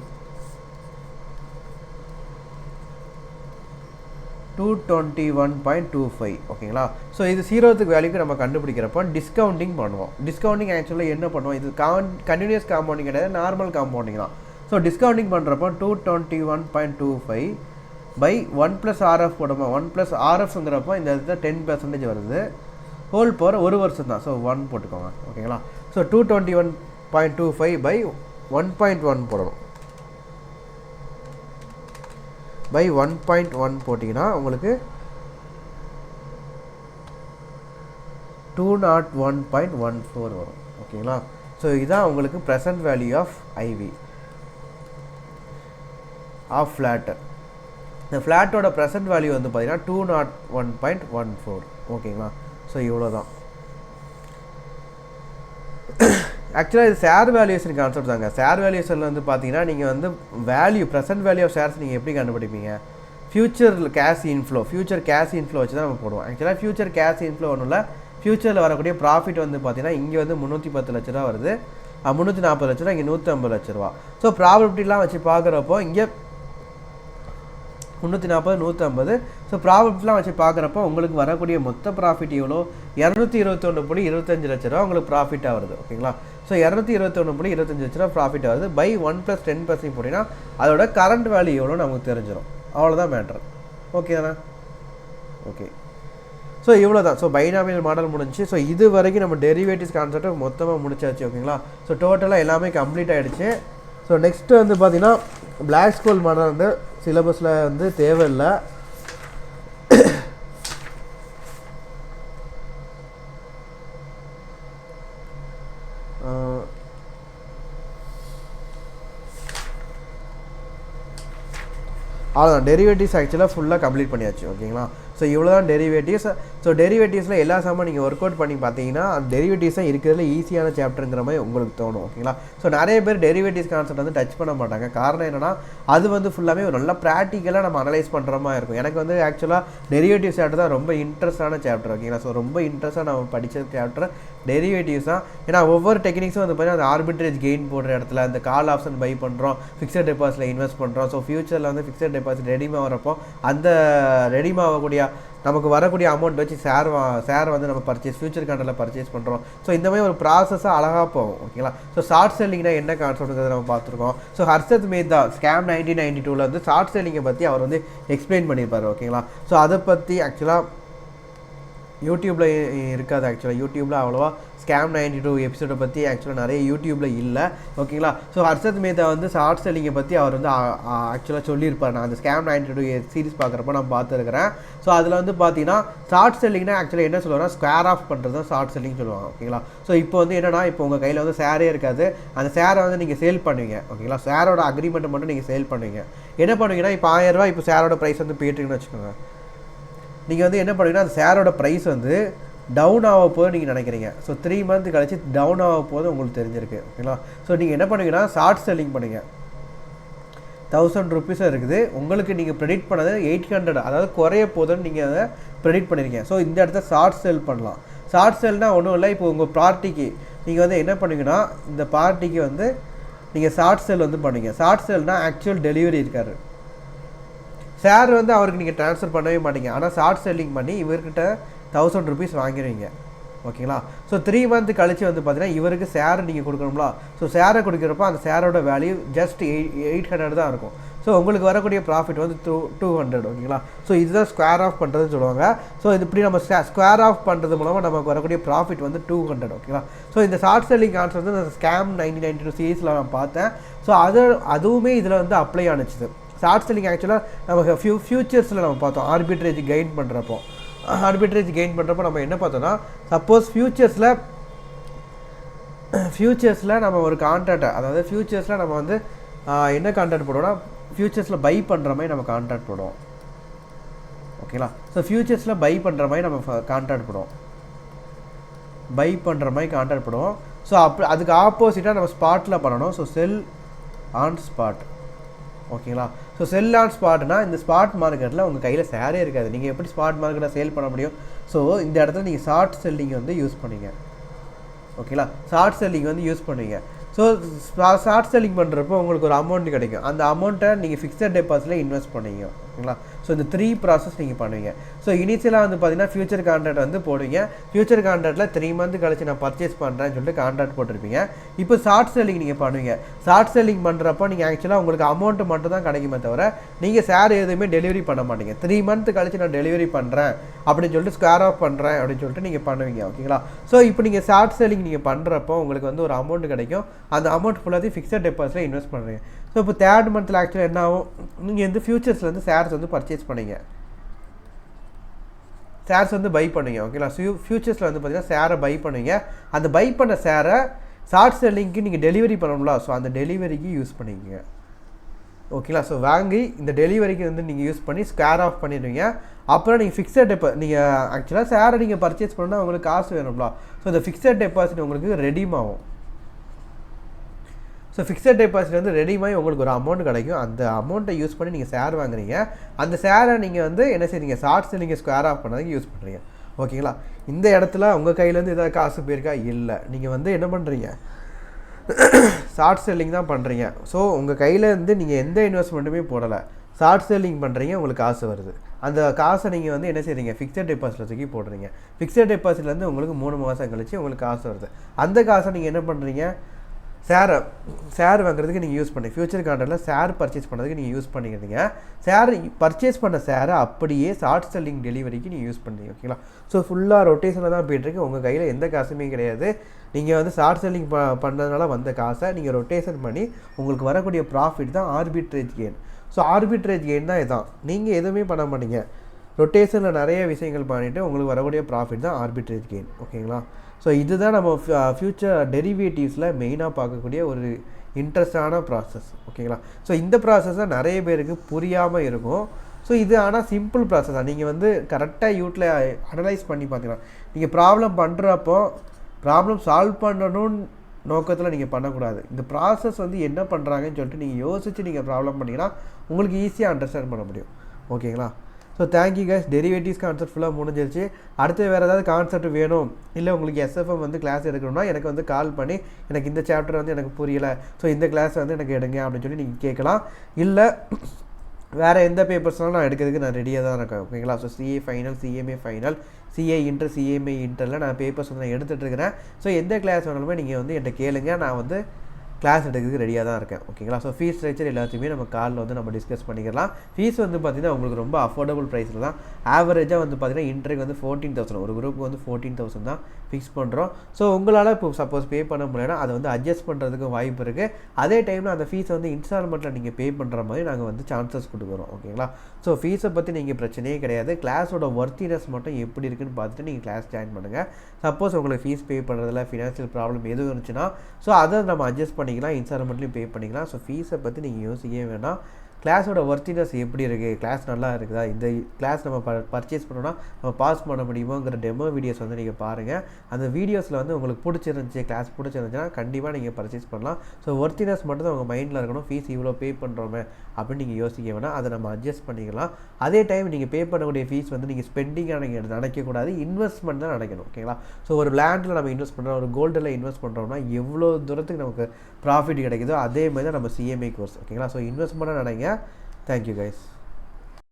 221.25 ஓகேங்களா. ஸோ இது 0th வேல்யூக்கு நம்ம கண்டுபிடிக்கிறப்போ டிஸ்கவுண்டிங் பண்ணுவோம். டிஸ்கவுண்டிங் ஆக்சுவலாக என்ன பண்ணுவோம் இது கண்டினியூஸ் காம்பவுண்டிங் கிடையாது நார்மல் காம்பவுண்டிங் தான். ஸோ டிஸ்கவுண்டிங் பண்ணுறப்போ 221.25 பை 1 + RF போடுமா 1 + RFங்கிறப்போ இந்த இடத்துல 10% வருது. ஹோல் பவர் ஒரு வருஷம் தான். ஸோ 1 போட்டுக்கோங்க ஓகேங்களா. ஸோ 221.25 பை 1.1 போடணும். பை 1.1 போட்டிங்கன்னா உங்களுக்கு 201.14 வரும் ஓகேங்களா. ஸோ இதுதான் உங்களுக்கு present value of IV of flat. இந்த ஃப்ளாட்டோட ப்ரெசன்ட் வேல்யூ வந்து பார்த்தீங்கன்னா 201.14 ஓகேங்களா. ஸோ இவ்வளோ தான் ஆக்சுவலாக இது ஷேர் வேல்யூஷன் கான்செப்ட் தாங்க. ஷேர் வேல்யூஷனில் வந்து பார்த்தீங்கன்னா நீங்கள் வந்து value present value of shares நீங்கள் எப்படி கண்டுபிடிப்பீங்க ஃபியூச்சர் கேஷ் இன்ஃப்ளோ வச்சு தான் நம்ம போடுவோம். ஆக்சுவலாக ஃபியூச்சர் கேஷ் இன்ஃப்ளோ ஒன்றும் இல்லை ஃபியூச்சரில் வரக்கூடிய ப்ராஃபிட் வந்து பார்த்தீங்கன்னா இங்கே வந்து 310 லட்ச ரூபா வருது 340 லட்ச ரூபா இங்கே 150 லட்ச ரூபா. ஸோ ப்ராபபிலிட்டிலாம் வச்சு பார்க்குறப்போ இங்கே 340 150. ஸோ ப்ராஃபிட்லாம் வச்சு பார்க்குறப்போ உங்களுக்கு வரக்கூடிய மொத்த ப்ராஃபிட் எவ்வளோ 221.25 லட்ச ரூபா உங்களுக்கு ப்ராஃபிட்டாக வருது ஓகேங்களா. ஸோ 221.25 லட்ச ரூபா ப்ராஃபிட் வருது பை 1 + 10% போட்டிங்கன்னா அதோட கரண்ட் வேல்யூ எவ்வளோ நமக்கு தெரிஞ்சிடும். அவ்வளோதான் மேட்ரு ஓகே தானே. ஓகே ஸோ இவ்வளோ தான். ஸோ பைனாமியல் மாடல் முடிஞ்சு. ஸோ இது வரைக்கும் நம்ம டெரிவேட்டிவ்ஸ் கான்செப்டை மொத்தமாக முடிச்சாச்சு. ஓகேங்களா. ஸோ டோட்டலாக எல்லாமே கம்ப்ளீட் ஆகிடுச்சு. ஸோ நெக்ஸ்ட்டு வந்து பார்த்திங்கன்னா பிளாக் ஸ்கோல் மாடல் வந்து சிலபஸில் வந்து தேவையில்லை. அவ்வளோதான். டெரிவேட்டிவ்ஸ் ஆக்சுவலாக ஃபுல்லாக கம்ப்ளீட் பண்ணியாச்சு. ஓகேங்களா. ஸோ இவ்வளோ தான் டெரிவேட்டிவ்ஸ். ஸோ டெரிவேட்டிவ்ஸில் எல்லா சமம் நீங்கள் ஒர்க் அவுட் பண்ணி பார்த்தீங்கன்னா அந்த டெரிவேட்டிவ்ஸ் தான் இருக்கிறதுல ஈஸியான சாப்டருங்கிற மாதிரி உங்களுக்கு தோணும். ஓகேங்களா. ஸோ நிறைய பேர் டெரிவேட்டிவ்ஸ் கான்செப்ட் வந்து டச் பண்ண மாட்டாங்க. காரணம் என்னென்னா அது வந்து ஃபுல்லாமே ஒரு நல்ல ப்ராக்டிக்கலாக நம்ம அனலைஸ் பண்ணுற மாதிரி இருக்கும். எனக்கு வந்து ஆக்சுவலாக டெரிவேட்டிவ் சாப்டர் தான் ரொம்ப இன்ட்ரெஸ்டான சாப்டர். ஓகேங்களா. ஸோ ரொம்ப இன்ட்ரெஸ்ட்டாக நம்ம படித்த சாப்டர் டெரிவேட்டிவ்ஸ் தான். ஏன்னா ஒவ்வொரு டெக்னிக்ஸும் வந்து பார்த்தீங்கன்னா அந்த ஆர்பிட்ரேஜ் கெயின் போடுற இடத்துல அந்த கால் ஆப்ஷன் பை பண்ணுறோம், ஃபிக்ஸட் டெபாசிட்டில் இன்வெஸ்ட் பண்ணுறோம். ஸோ ஃபியூச்சரில் வந்து ஃபிக்ஸட் டெபாசிட் ரெடிமாக வரப்போ அந்த ரெடிமாக ஆகக்கூடிய நமக்கு வரக்கூடிய அமௌண்ட் வச்சு ஷேர் வந்து நம்ம ஃபியூச்சர் கான்ட்ராக்டில் பர்ச்சேஸ் பண்ணுறோம். ஸோ இந்த மாதிரி ஒரு ப்ராசஸாக அழகாக போகும். ஓகேங்களா. ஸோ ஷார்ட் செல்லிங்னா என்ன கான்செப்ட்ங்கிறத நம்ம பார்த்துருக்கோம். ஸோ ஹர்ஷத் மேத்தா ஸ்கேம் 1992 வந்து ஷார்ட் செல்லிங்கை பற்றி அவர் வந்து எக்ஸ்பிளைன் பண்ணியிருப்பார். ஓகேங்களா. ஸோ அதை பற்றி ஆக்சுவலாக யூடியூப்பில் இருக்காது. ஆக்சுவலாக யூடியூப்பில் அவ்வளோவா ஸ்கேம் 92 எபிசோடை பற்றி ஆக்சுவலாக நிறைய யூடியூப்பில் இல்லை. ஓகேங்களா. ஸோ ஹர்ஷத் மேத்தா வந்து ஷார்ட் செல்லிங்கை பற்றி அவர் வந்து ஆக்சுவலாக சொல்லியிருப்பார். நான் அந்த ஸ்கேம் 92 சீரிஸ் பார்க்குறப்ப நான் பார்த்துருக்கிறேன். ஸோ அதில் வந்து பார்த்தீங்கன்னா ஷார்ட் செல்லிங்னா ஆக்சுவலாக என்ன சொல்லுவாங்கன்னா ஸ்கொயர் ஆஃப் பண்ணுறது தான் ஷார்ட் செல்லிங் சொல்லுவாங்க. ஓகேங்களா. ஸோ இப்போ வந்து என்னென்னா இப்போ உங்கள் கையில் வந்து ஷேரே இருக்காது. அந்த ஷேரை வந்து நீங்கள் சேல் பண்ணுவீங்க. ஓகேங்களா. ஷேரோட அக்ரிமெண்ட்டை மட்டும் நீங்கள் சேல் பண்ணுவீங்க. என்ன பண்ணுவீங்கன்னா இப்போ 1000 ரூபா இப்போ ஷேரோட ப்ரைஸ் வந்து போயிட்டுருக்குன்னு வச்சுக்கோங்க. நீங்கள் வந்து என்ன பண்ணுவீங்கன்னா அந்த ஷேரோட ப்ரைஸ் வந்து டவுன் ஆக போது நீங்கள் நினைக்கிறீங்க. ஸோ 3 மந்த் கழிச்சு டவுன் ஆக போது உங்களுக்கு தெரிஞ்சிருக்கு. ஓகேங்களா. ஸோ நீங்கள் என்ன பண்ணுவீங்கன்னா ஷார்ட் செல்லிங் பண்ணுங்க. 1000 ருபீஸாக இருக்குது உங்களுக்கு நீங்கள் ப்ரெடிக்ட் பண்ணது 800, அதாவது குறைய போதுன்னு நீங்கள் அதை ப்ரெடிக்ட் பண்ணியிருக்கீங்க. ஸோ இந்த இடத்த ஷார்ட் செல் பண்ணலாம். ஷார்ட் செல்னால் ஒன்றும் இல்லை. இப்போ உங்கள் பார்ட்டிக்கு நீங்கள் வந்து என்ன பண்ணுவீங்கன்னா இந்த பார்ட்டிக்கு வந்து நீங்கள் ஷார்ட் செல் வந்து பண்ணுவீங்க. ஷார்ட் செல்னால் ஆக்சுவல் டெலிவரி இருக்காரு. ஷேர் வந்து அவருக்கு நீங்கள் ட்ரான்ஸ்ஃபர் பண்ணவே மாட்டீங்க. ஆனால் ஷார்ட் செல்லிங் பண்ணி இவர்கிட்ட 1000 ருபீஸ் வாங்கிடுவீங்க. ஓகேங்களா. ஸோ 3 மந்த் கழிச்சு வந்து பார்த்தீங்கன்னா இவருக்கு ஷேர் நீங்கள் கொடுக்கணும்ல. ஸோ ஷேரை கொடுக்குறப்ப அந்த ஷேரோட வேல்யூ ஜஸ்ட் 800 தான் இருக்கும். ஸோ உங்களுக்கு வரக்கூடிய ப்ராஃபிட் வந்து 200. ஓகேங்களா. ஸோ இதுதான் ஸ்கொயர் ஆஃப் பண்ணுறதுன்னு சொல்லுவாங்க. ஸோ இது இப்படி நம்ம ஸ்கொயர் ஆஃப் பண்ணுறது மூலமாக நமக்கு வரக்கூடிய ப்ராஃபிட் வந்து 200. ஓகேங்களா. ஸோ இந்த ஷார்ட் செல்லிங் கான்செப்ட் வந்து இந்த ஸ்கேம் 1992 சீரீஸில் நான் பார்த்தேன். ஸோ அதுவுமே இதில் வந்து அப்ளை ஆனிச்சுது. ஷார்ட் செல்லிங் ஆக்சுவலாக நமக்கு ஃபியூச்சர்ஸில் நம்ம பார்த்தோம். ஆர்பிட்ரேஜ் கெயின் பண்ணுறப்போ நம்ம என்ன பார்த்தோம்னா சப்போஸ் ஃபியூச்சர்ஸில் நம்ம ஒரு கான்ட்ராக்டை, அதாவது ஃபியூச்சர்ஸில் நம்ம வந்து என்ன கான்ட்ராக்ட் போடுவோம்னா ஃபியூச்சர்ஸில் பை பண்ணுற மாதிரி நம்ம கான்ட்ராக்ட் போடுவோம். ஓகேங்களா. ஸோ ஃபியூச்சர்ஸில் பை பண்ணுற மாதிரி நம்ம கான்ட்ராக்ட் போடுவோம். ஸோ அதுக்கு ஆப்போசிட்டாக நம்ம ஸ்பாட்டில் பண்ணணும். So sell on spot. ஓகேங்களா. ஸோ செல் ஆன் ஸ்பாட்னா இந்த ஸ்பாட் மார்க்கெட்டில் உங்கள் கையில் ஷேரே இருக்காது. நீங்கள் எப்படி ஸ்பாட் மார்க்கெட்டில் சேல் பண்ண முடியும்? ஸோ இந்த இடத்துல நீங்கள் ஷார்ட் செல்லிங் வந்து யூஸ் பண்ணுவீங்க. ஓகேங்களா. ஷார்ட் செல்லிங் வந்து யூஸ் பண்ணுவீங்க. ஸோ ஷார்ட் செல்லிங் பண்ணுறப்போ உங்களுக்கு ஒரு அமௌண்ட் கிடைக்கும். அந்த அமௌண்ட்டை நீங்கள் ஃபிக்ஸட் டெபாசிட்டில் இன்வெஸ்ட் பண்ணுவீங்க. ஓகேங்களா. ஸோ இந்த 3 ப்ராசஸ் நீங்கள் பண்ணுவீங்க. ஸோ இனிஷியலாக வந்து பார்த்தீங்கன்னா ஃபியூச்சர் கான்ட்ராக்ட் வந்து போடுவீங்க. ஃபியூச்சர் கான்ட்ராக்டில் 3 மந்த் கழிச்சு நான் பர்ச்சேஸ் பண்ணுறேன்னு சொல்லிட்டு கான்ட்ராக்ட் போட்டிருப்பீங்க. இப்போ ஷார்ட் செல்லிங் நீங்கள் பண்ணுவீங்க. ஷார்ட் செல்லிங் பண்ணுறப்போ நீங்கள் ஆக்சுவலாக உங்களுக்கு அமௌண்ட்டு மட்டும் தான் கிடைக்குமே தவிர நீங்கள் ஷேர் எதுவுமே டெலிவரி பண்ண மாட்டீங்க. 3 மந்த் கழிச்சு நான் டெலிவரி பண்ணுறேன் அப்படின்னு சொல்லிட்டு ஸ்கொயர் ஆஃப் பண்ணுறேன் அப்படின்னு சொல்லிட்டு நீங்கள் பண்ணுவீங்க. ஓகேங்களா. ஸோ இப்போ நீங்கள் ஷார்ட் செல்லிங் நீங்கள் பண்ணுறப்போ உங்களுக்கு வந்து ஒரு அமௌண்ட் கிடைக்கும். அந்த அமௌண்ட் ஃபுல்லாக ஃபிக்ஸட் டெபாசிட்டில் இன்வெஸ்ட் பண்ணுறீங்க. ஸோ இப்போ 3rd மந்த்தில் ஆக்சுவலாக என்ன ஆகும்? நீங்கள் வந்து ஃபியூச்சர்ஸில் வந்து ஷேர்ஸ் வந்து பர்ச்சேஸ் பண்ணீங்க, ஷேர்ஸ் வந்து பை பண்ணுவீங்க. ஓகேங்களா. ஃபியூச்சர்ஸில் வந்து பார்த்தீங்கன்னா ஷேரை பை பண்ணுவீங்க. அந்த பை பண்ண ஷேரை ஷார்ட் செல்லிங்க்கு நீங்கள் டெலிவரி பண்ணணும்ல. ஸோ அந்த டெலிவரிக்கு யூஸ் பண்ணிக்கோங்க. ஓகேங்களா. ஸோ வாங்கி இந்த டெலிவரிக்கு வந்து நீங்கள் யூஸ் பண்ணி ஸ்கொயர் ஆஃப் பண்ணிடுவீங்க. அப்புறம் நீங்கள் ஃபிக்ஸட் நீங்கள் ஆக்சுவலாக ஷேரை நீங்கள் பர்ச்சேஸ் பண்ணால் உங்களுக்கு காசு வேணும்ல. ஸோ இந்த ஃபிக்ஸட் டெபாசிட் உங்களுக்கு ரெடீம் ஆகும். ஸோ ஃபிக்ஸட் டெபாசிட் வந்து ரெடிமாகி உங்களுக்கு ஒரு அமௌண்ட் கிடைக்கும். அந்த அமௌண்ட்டை யூஸ் பண்ணி நீங்கள் ஷேர் வாங்குறீங்க. அந்த ஷேரை நீங்கள் வந்து என்ன செய்றீங்க? ஷார்ட் செல்லிங் ஸ்கொயர் ஆஃப் பண்ணதுக்கு யூஸ் பண்ணுறீங்க. ஓகேங்களா. இந்த இடத்துல உங்கள் கையிலேருந்து ஏதாவது காசு போயிருக்கா? இல்லை. நீங்கள் வந்து என்ன பண்ணுறீங்க? ஷார்ட் செல்லிங் தான் பண்ணுறீங்க. ஸோ உங்கள் கையிலேருந்து நீங்கள் எந்த இன்வெஸ்ட்மெண்ட்டுமே போடலை, ஷார்ட் செல்லிங் பண்ணுறீங்க, உங்களுக்கு காசு வருது. அந்த காசை நீங்கள் வந்து என்ன செய்றீங்க? ஃபிக்ஸட் டெபாசிட்டில் தூக்கி போடுறீங்க. ஃபிக்ஸட் டெபாசிட்லேருந்து உங்களுக்கு 3 மாதம் கழிச்சு உங்களுக்கு காசு வருது. அந்த காசை நீங்கள் என்ன பண்ணுறீங்க? ஷேர் வாங்குறதுக்கு நீங்கள் யூஸ் பண்ணி ஃபியூச்சர் கான்ட்ராக்டில் ஷேர் பர்ச்சேஸ் பண்ணுறதுக்கு நீங்கள் யூஸ் பண்ணிக்கிறீங்க. ஷேர் பர்ச்சேஸ் பண்ண ஷேரை அப்படியே ஷார்ட் செல்லிங் டெலிவரிக்கு நீங்கள் யூஸ் பண்ணுறீங்க. ஓகேங்களா? ஸோ ஃபுல்லாக ரொட்டேஷனில் தான் போய்ட்டுருக்கு. உங்கள் கையில் எந்த காசுமே கிடையாது. நீங்கள் வந்து ஷார்ட் செல்லிங் பண்ணுறதுனால வந்த காசை நீங்கள் ரொட்டேஷன் பண்ணி உங்களுக்கு வரக்கூடிய ப்ராஃபிட் தான் arbitrage gain. So arbitrage gain தான் இதுதான். நீங்கள் எதுவுமே பண்ண மாட்டீங்க. ரொட்டேஷனில் நிறைய விஷயங்கள் பண்ணிவிட்டு உங்களுக்கு வரக்கூடிய ப்ராஃபிட் தான் ஆர்பிட்ரேஜ் கெயின். ஓகேங்களா? ஸோ இதுதான் நம்ம ஃப்யூச்சர் டெரிவேட்டிவ்ஸில் மெயினாக பார்க்கக்கூடிய ஒரு இன்ட்ரெஸ்டான ப்ராசஸ். ஓகேங்களா? ஸோ இந்த ப்ராசஸ் தான் நிறைய பேருக்கு புரியாமல் இருக்கும். ஸோ இது ஆனால் சிம்பிள் ப்ராசஸ் தான். நீங்கள் வந்து கரெக்டாக அனலைஸ் பண்ணி பார்த்தீங்கன்னா நீங்கள் ப்ராப்ளம் பண்ணுறப்போ ப்ராப்ளம் சால்வ் பண்ணணும்னு நோக்கத்தில் நீங்கள் பண்ணக்கூடாது. இந்த ப்ராசஸ் வந்து என்ன பண்ணுறாங்கன்னு சொல்லிட்டு நீங்கள் யோசித்து நீங்கள் ப்ராப்ளம் பண்ணிங்கன்னா உங்களுக்கு ஈஸியாக அண்டர்ஸ்டாண்ட் பண்ண முடியும். ஓகேங்களா? So thank you guys. Derivatives concept ஃபுல்லாக முடிஞ்சிருச்சு. அடுத்து வேறு ஏதாவது கான்செப்ட் வேணும், இல்லை உங்களுக்கு எஸ்எஃப்எம் வந்து கிளாஸ் எடுக்கணும்னா எனக்கு வந்து கால் பண்ணி எனக்கு இந்த சாப்டர் வந்து எனக்கு புரியலை, ஸோ இந்த கிளாஸ் வந்து எனக்கு எடுங்க அப்படின்னு சொல்லி நீங்கள் கேட்கலாம். இல்லை வேறு எந்த பேப்பர்ஸ்னாலும் நான் எடுக்கிறதுக்கு நான் ரெடியாக தான் இருக்கேன். ஓகேங்களா? So CA final, CMA final, CA inter, CMA இன்டரில் நான் பேப்பர்ஸ் வந்து நான் எடுத்துகிட்ருக்கிறேன். ஸோ எந்த கிளாஸ் வேணாலுமே நீங்கள் வந்து என்கிட்ட கேளுங்க, நான் வந்து கிளாஸ் எடுக்கிறதுக்கு ரெடியாக தான் இருக்கேன். ஓகேங்களா? ஸோ ஃபீஸ் ஸ்ட்ரக்சர் எல்லாத்தையுமே நம்ம காலில் வந்து நம்ம டிஸ்கஸ் பண்ணிக்கலாம். ஃபீஸ் வந்து பார்த்திங்கன்னா உங்களுக்கு ரொம்ப அஃபோர்டபுள் ப்ரைஸில் தான். ஆவரேஜாக வந்து பார்த்திங்கன்னா இன்ட்ருக்கு வந்து 14,000, ஒரு குரூப்புக்கு வந்து 14,000 தான் ஃபிக்ஸ் பண்ணுறோம். ஸோ உங்களால் இப்போ சப்போஸ் பே பண்ண முடியலன்னா அதை வந்து அட்ஜஸ்ட் பண்ணுறதுக்கு வாய்ப்பு இருக்குது. அதே டைமில் அந்த ஃபீஸை வந்து இன்ஸ்டால்மெண்ட்டில் நீங்கள் பே பண்ணுற மாதிரி நாங்கள் வந்து சான்சஸ் கொடுக்குறோம். ஓகேங்களா? ஸோ ஃபீஸை பற்றி நீங்கள் பிரச்சனையே கிடையாது. கிளாஸோட ஒர்த்தினஸ் மட்டும் எப்படி இருக்குன்னு பார்த்துட்டு நீங்கள் கிளாஸ் ஜாயின் பண்ணுங்கள். சப்போஸ் உங்களுக்கு ஃபீஸ் பே பண்ணுறதுல ஃபினான்ஷியல் ப்ராப்ளம் எதுவும் இருந்துச்சுன்னா ஸோ அதை நம்ம அட்ஜஸ்ட் பண்ணிக்கலாம், இன்ஸ்டால்மெண்ட்லையும் பே பண்ணிக்கலாம். ஸோ ஃபீஸை பற்றி நீங்கள் யோசிக்கவே வேண்டாம். கிளாஸோட ஒர்த்தினஸ் எப்படி இருக்குது, கிளாஸ் நல்லா இருக்குதா, இந்த கிளாஸ் நம்ம பர்ச்சேஸ் பண்ணோன்னா நம்ம பாஸ் பண்ண முடியுமோங்கிற டெமோ வீடியோஸ் வந்து நீங்கள் பாருங்கள். அந்த வீடியோஸில் வந்து உங்களுக்கு பிடிச்சிருந்துச்சி, கிளாஸ் பிடிச்சிருந்துச்சுன்னா கண்டிப்பாக நீங்கள் பர்ச்சேஸ் பண்ணலாம். ஸோ ஒர்த்தினஸ் மட்டும் தான் உங்கள் மைண்டில் இருக்கணும். ஃபீஸ் இவ்வளோ பே பண்ணுறோமே அப்படின்னு நீங்கள் யோசிக்க வேணாம், அதை நம்ம அட்ஜஸ்ட் பண்ணிக்கலாம். அதே டைம் நீங்கள் பே பண்ணக்கூடிய ஃபீஸ் வந்து நீங்கள் ஸ்பெண்டிங்காக நீங்கள் நினைக்கக்கூடாது, இன்வெஸ்ட்மெண்ட் தான் நினைக்கணும். ஓகேங்களா? ஸோ ஒரு லேண்டில் நம்ம இன்வெஸ்ட் பண்ணுறோம், ஒரு கோல்டில் இன்வெஸ்ட் பண்ணுறோம்னா எவ்வளோ தூரத்துக்கு நமக்கு ப்ராஃபிட் கிடைக்குதோ அதே மாதிரி தான் நம்ம சிஎம்ஏ கோர்ஸ். ஓகேங்களா? ஸோ இன்வெஸ்ட்மெண்ட்டாக நினைங்க. Thank you guys.